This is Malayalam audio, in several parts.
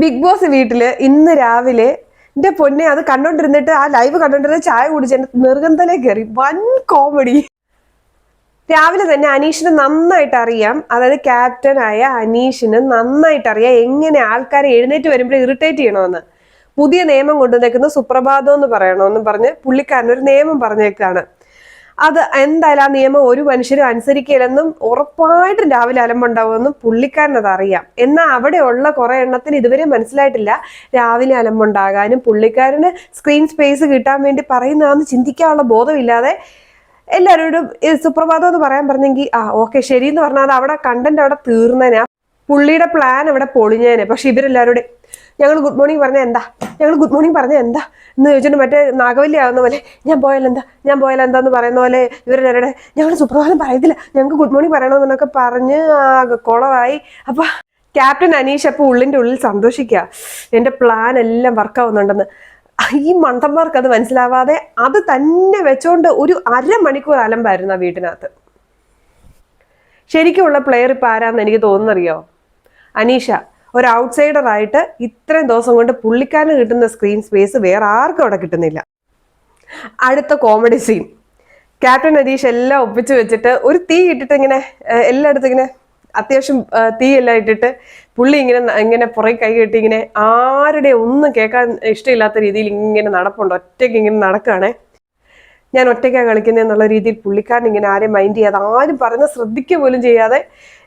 ബിഗ് ബോസ് വീട്ടില് ഇന്ന് രാവിലെ എന്റെ പൊന്നെ അത് കണ്ടോണ്ടിരുന്നിട്ട് ആ ലൈവ് കണ്ടോണ്ടിരുന്ന ചായ കുടിച്ച് എന്റെ നെറുകന്തലേ കയറി. വൻ കോമഡി. രാവിലെ തന്നെ അനീഷിന് നന്നായിട്ട് അറിയാം, അതായത് ക്യാപ്റ്റനായ അനീഷിന് നന്നായിട്ട് അറിയാം എങ്ങനെ ആൾക്കാരെ എഴുന്നേറ്റ് വരുമ്പോൾ ഇറിറ്റേറ്റ് ചെയ്യണമെന്ന്. പുതിയ നിയമം കൊണ്ടുവന്നേക്കുന്ന സുപ്രഭാതം എന്ന് പറയണമെന്നും പറഞ്ഞ് പുള്ളിക്കാരൻ ഒരു നിയമം പറഞ്ഞേക്കാണ്. അത് എന്തായാലും ആ നിയമം ഒരു മനുഷ്യരും അനുസരിക്കില്ലെന്നും ഉറപ്പായിട്ടും രാവിലെ അലമ്പുണ്ടാവുമെന്നും പുള്ളിക്കാരനത് അറിയാം. എന്നാൽ അവിടെയുള്ള കുറെ എണ്ണത്തിന് ഇതുവരെ മനസ്സിലായിട്ടില്ല രാവിലെ അലമ്പുണ്ടാകാനും പുള്ളിക്കാരന് സ്ക്രീൻ സ്പേസ് കിട്ടാൻ വേണ്ടി പറയുന്നതാണെന്ന് ചിന്തിക്കാനുള്ള ബോധമില്ലാതെ എല്ലാവരോടും സുപ്രഭാതം എന്ന് പറയാൻ പറഞ്ഞെങ്കിൽ ഓക്കെ ശരി എന്ന് പറഞ്ഞാൽ അവിടെ കണ്ടന്റ് അവിടെ തീർന്നേനെ, പുള്ളിയുടെ പ്ലാൻ അവിടെ പൊളിഞ്ഞേനെ. പക്ഷെ ഇവരെല്ലാവരോടും ഞങ്ങൾ ഗുഡ് മോർണിംഗ് പറഞ്ഞ എന്താ, ഞങ്ങൾ ഗുഡ് മോർണിംഗ് പറഞ്ഞ എന്താ എന്ന് ചോദിച്ചിട്ട് മറ്റേ നാഗവല്ലി ആവുന്ന പോലെ ഞാൻ പോയാലെന്താന്ന് പറയുന്ന പോലെ ഇവരെല്ലാവരുടെ ഞങ്ങൾ സുപ്രഭാതം പറയത്തില്ല, ഞങ്ങൾക്ക് ഗുഡ് മോർണിംഗ് പറയണമെന്നൊക്കെ പറഞ്ഞ് കുളമായി. അപ്പൊ ക്യാപ്റ്റൻ അനീഷ് അപ്പൊ ഉള്ളിന്റെ ഉള്ളിൽ സന്തോഷിക്കുക, എന്റെ പ്ലാൻ എല്ലാം വർക്കാവുന്നുണ്ടെന്ന്. ഈ മണ്ടന്മാർക്ക് അത് മനസ്സിലാവാതെ അത് തന്നെ വെച്ചോണ്ട് ഒരു അരമണിക്കൂർ അലമ്പായിരുന്നു ആ വീട്ടിനകത്ത്. ശരിക്കുമുള്ള പ്ലെയർ ഇപ്പൊ ആരാന്ന് എനിക്ക് തോന്നുന്നറിയോ? അനീഷ. ഒരു ഔട്ട്സൈഡർ ആയിട്ട് ഇത്രയും ദിവസം കൊണ്ട് പുള്ളിക്കാരന് കിട്ടുന്ന സ്ക്രീൻ സ്പേസ് വേറെ ആർക്കും അവിടെ കിട്ടുന്നില്ല. അടുത്ത കോമഡി സീൻ, ക്യാപ്റ്റൻ അനീഷ് എല്ലാം ഒപ്പിച്ചു വെച്ചിട്ട് ഒരു തീ ഇട്ടിട്ട് ഇങ്ങനെ എല്ലായിടത്തും ഇങ്ങനെ അത്യാവശ്യം തീയെല്ലാം ഇട്ടിട്ട് പുള്ളി ഇങ്ങനെ പുറകെ കൈ കെട്ടി ഇങ്ങനെ ആരുടെ ഒന്നും കേൾക്കാൻ ഇഷ്ടമില്ലാത്ത രീതിയിൽ ഇങ്ങനെ നടപ്പുണ്ട്, ഒറ്റയ്ക്ക് ഇങ്ങനെ നടക്കുകയാണേ. ഞാൻ ഒറ്റയ്ക്കാണ് കളിക്കുന്നതെന്നുള്ള രീതിയിൽ പുള്ളിക്കാരൻ ഇങ്ങനെ ആരെയും മൈൻഡ് ചെയ്യാതെ ആരും പറയുന്നത് ശ്രദ്ധിക്കുക പോലും ചെയ്യാതെ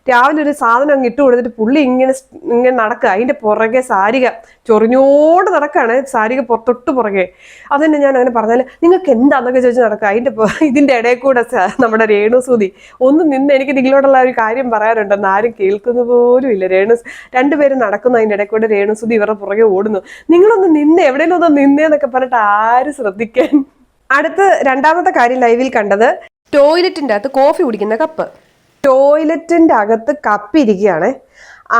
രാവിലെ ഒരു സാധനം അങ്ങ് ഇട്ട് കൊടുത്തിട്ട് പുള്ളി ഇങ്ങനെ നടക്കുക. അതിന്റെ പുറകെ സാരിക ചൊറിഞ്ഞോട് നടക്കുകയാണ്, സാരിക തൊട്ട് പുറകെ. അതന്നെ ഞാൻ അങ്ങനെ പറഞ്ഞാൽ നിങ്ങൾക്ക് എന്താന്നൊക്കെ ചോദിച്ച് നടക്കുക. ഇതിന്റെ ഇടയിൽ കൂടെ നമ്മുടെ രേണുസൂതി ഒന്ന് നിന്ന് എനിക്ക് നിങ്ങളോടുള്ള ഒരു കാര്യം പറയാനുണ്ടെന്ന് ആരും കേൾക്കുന്ന പോലും ഇല്ല. രണ്ടുപേരും നടക്കുന്നു, അതിന്റെ ഇടയിൽ കൂടെ രേണുസൂതി ഇവരുടെ പുറകെ ഓടുന്നു. നിങ്ങളൊന്ന് നിന്ന് എവിടെയെങ്കിലും ഒന്ന് നിന്നേന്നൊക്കെ പറഞ്ഞിട്ട് ആരും ശ്രദ്ധിക്കാൻ. അടുത്ത് രണ്ടാമത്തെ കാര്യം ലൈവിൽ കണ്ടത് ടോയ്ലറ്റിന്റെ അകത്ത് കോഫി കുടിക്കുന്ന കപ്പ്. ടോയ്ലറ്റിന്റെ അകത്ത് കപ്പ് ഇരിക്കുകയാണ്.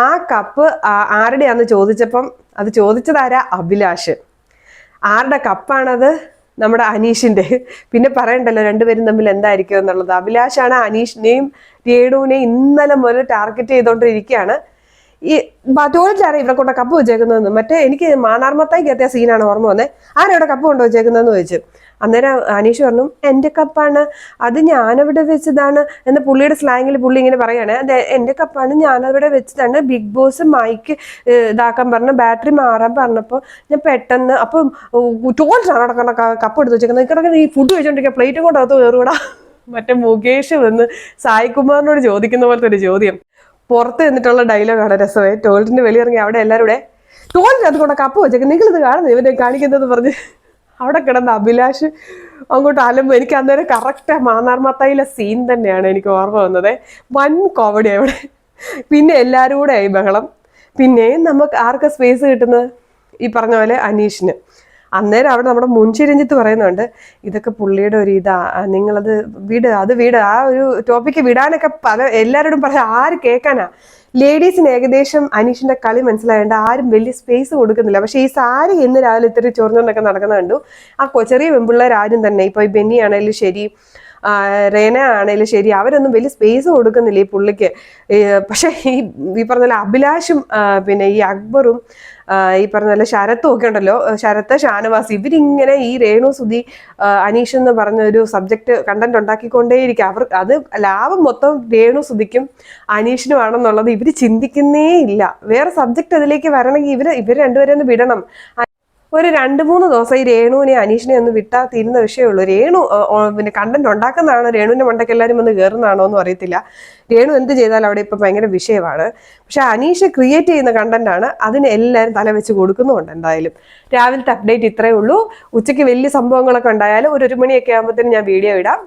ആ കപ്പ് ആരുടെയാന്ന് ചോദിച്ചപ്പം അത് ചോദിച്ചതാരാ? അഭിലാഷ്. ആരുടെ കപ്പാണത്? നമ്മുടെ അനീഷിന്റെ. പിന്നെ പറയണ്ടല്ലോ രണ്ടുപേരും തമ്മിൽ എന്തായിരിക്കും എന്നുള്ളത്. അഭിലാഷാണ് അനീഷിനെയും രേണുവിനെയും ഇന്നലെ മുതൽ ടാർഗറ്റ് ചെയ്തോണ്ടിരിക്കുകയാണ്. ഈ ടോയ്ലറ്റിലാണ് ഇവിടെ കൊണ്ട് കപ്പ് വെച്ചേക്കുന്നതെന്ന്. മറ്റേ എനിക്ക് മാനാർമത്തായിക്ക് എത്തിയ സീനാണ് ഓർമ്മ വന്നേ. ആരെവിടെ കപ്പ് കൊണ്ട് വെച്ചേക്കുന്നതെന്ന് ചോദിച്ചു. അന്നേരം അനീഷ് പറഞ്ഞു എൻ്റെ കപ്പാണ്, അത് ഞാനവിടെ വെച്ചതാണ് എന്ന് പുള്ളിയുടെ സ്ലാങ്ങിൽ പുള്ളി ഇങ്ങനെ പറയാണ്. അത് എൻ്റെ കപ്പാണ്, ഞാനവിടെ വെച്ചതാണ്. ബിഗ് ബോസ് മൈക്ക് ഇതാക്കാൻ പറഞ്ഞ ബാറ്ററി മാറാൻ പറഞ്ഞപ്പോൾ ഞാൻ പെട്ടെന്ന് അപ്പം ടോയ്ലറ്റാണ് നടക്കുന്ന കപ്പ് എടുത്ത് വെച്ചേക്കുന്നത്. ഇക്കടക്ക് ഈ ഫുഡ് കഴിച്ചോണ്ടിരിക്കുക പ്ലേറ്റും കൊണ്ട് അകത്ത് കയറൂടാ. മറ്റേ മുകേഷ് വന്ന് സായികുമാറിനോട് ചോദിക്കുന്ന പോലത്തെ ഒരു ചോദ്യം. പുറത്ത് നിന്നിട്ടുള്ള ഡയലോഗാണ് രസമേ. ടോയ്ലറ്റിന്റെ വെളിയിറങ്ങി അവിടെ എല്ലാവരും കൂടെ ടോയ്ലറ്റ് അത് കൊണ്ട് കപ്പ് വെച്ചേക്കുന്നത്, നിങ്ങളിത് കാണുന്നത് ഇവരെ കാണിക്കുന്നത് പറഞ്ഞ് അവിടെ കിടന്ന അഭിലാഷ് അങ്ങോട്ട് അലമ്പ്. എനിക്ക് അന്നേരം കറക്റ്റ് മാന്നാർമത്തായിലെ സീൻ തന്നെയാണ് എനിക്ക് ഓർമ്മ വന്നത്. വൻ കോമഡി അവിടെ. പിന്നെ എല്ലാവരും കൂടെ ആയി ബഹളം. പിന്നെ നമുക്ക് ആർക്കാ സ്പേസ് കിട്ടുന്നത്? ഈ പറഞ്ഞ പോലെ അനീഷിന്. അന്നേരം അവിടെ നമ്മുടെ മുൻചിരഞ്ജിത്ത് പറയുന്നുണ്ട് ഇതൊക്കെ പുള്ളിയുടെ ഒരു ഇതാ, നിങ്ങളത് വീട് ആ ഒരു ടോപ്പിക്ക് വിടാനൊക്കെ എല്ലാവരോടും പറയാം. ആര് കേൾക്കാനാ? ലേഡീസിന് ഏകദേശം അനീഷിന്റെ കളി മനസ്സിലായതുകൊണ്ട് ആരും വലിയ സ്പേസ് കൊടുക്കുന്നില്ല. പക്ഷെ ഈ സാരി ഇന്ന് രാവിലെ ഇത്തിരി ചൊറിഞ്ഞുകൊണ്ടൊക്കെ നടക്കുന്ന കണ്ടു. ആ ചെറിയ പെൺപിള്ളേർ ആരും തന്നെ, ഇപ്പൊ ഈ ബെന്നി ആണേലും ശരി റേന ആണേലും ശരി, അവരൊന്നും വലിയ സ്പേസ് കൊടുക്കുന്നില്ല ഈ പുള്ളിക്ക്. പക്ഷെ ഈ പറഞ്ഞ അഭിലാഷും പിന്നെ ഈ അക്ബറും ഈ പറഞ്ഞ ശരത്തും ഒക്കെ ഉണ്ടല്ലോ, ശരത്ത് ഷാനവാസ്, ഇവരിങ്ങനെ ഈ രേണുസുതി അനീഷ് എന്ന് പറഞ്ഞ ഒരു സബ്ജക്ട് കണ്ടന്റ് ഉണ്ടാക്കിക്കൊണ്ടേയിരിക്കും. അത് ലാഭം മൊത്തം രേണുസുതിക്കും അനീഷിനുമാണെന്നുള്ളത് ഇവർ ചിന്തിക്കുന്നേ ഇല്ല. വേറെ സബ്ജക്ട് അതിലേക്ക് വരണമെങ്കിൽ ഇവർ രണ്ടുപേരെ ഒന്ന് വിടണം. ഒരു 2-3 ദിവസം ഈ രേണുവിനെ അനീഷിനെ ഒന്ന് വിട്ടാൽ തീരുന്ന വിഷയമുള്ളൂ. രേണു പിന്നെ കണ്ടന്റ് ഉണ്ടാക്കുന്നതാണോ രേണുവിന്റെ മണ്ടയ്ക്ക് എല്ലാവരും വന്ന് കയറുന്നതാണോ എന്നും അറിയത്തില്ല. രേണു എന്ത് ചെയ്താലും അവിടെ ഇപ്പൊ ഭയങ്കര വിഷയമാണ്. പക്ഷെ അനീഷ് ക്രിയേറ്റ് ചെയ്യുന്ന കണ്ടന്റ് ആണ്, അതിന് എല്ലാവരും തല വെച്ച് കൊടുക്കുന്നുണ്ട്. എന്തായാലും രാവിലത്തെ അപ്ഡേറ്റ് ഇത്രയേ ഉള്ളൂ. ഉച്ചയ്ക്ക് വലിയ സംഭവങ്ങളൊക്കെ ഉണ്ടായാലും ഒരു 1 മണിയൊക്കെ ആകുമ്പോഴത്തേനും ഞാൻ വീഡിയോ ഇടാം.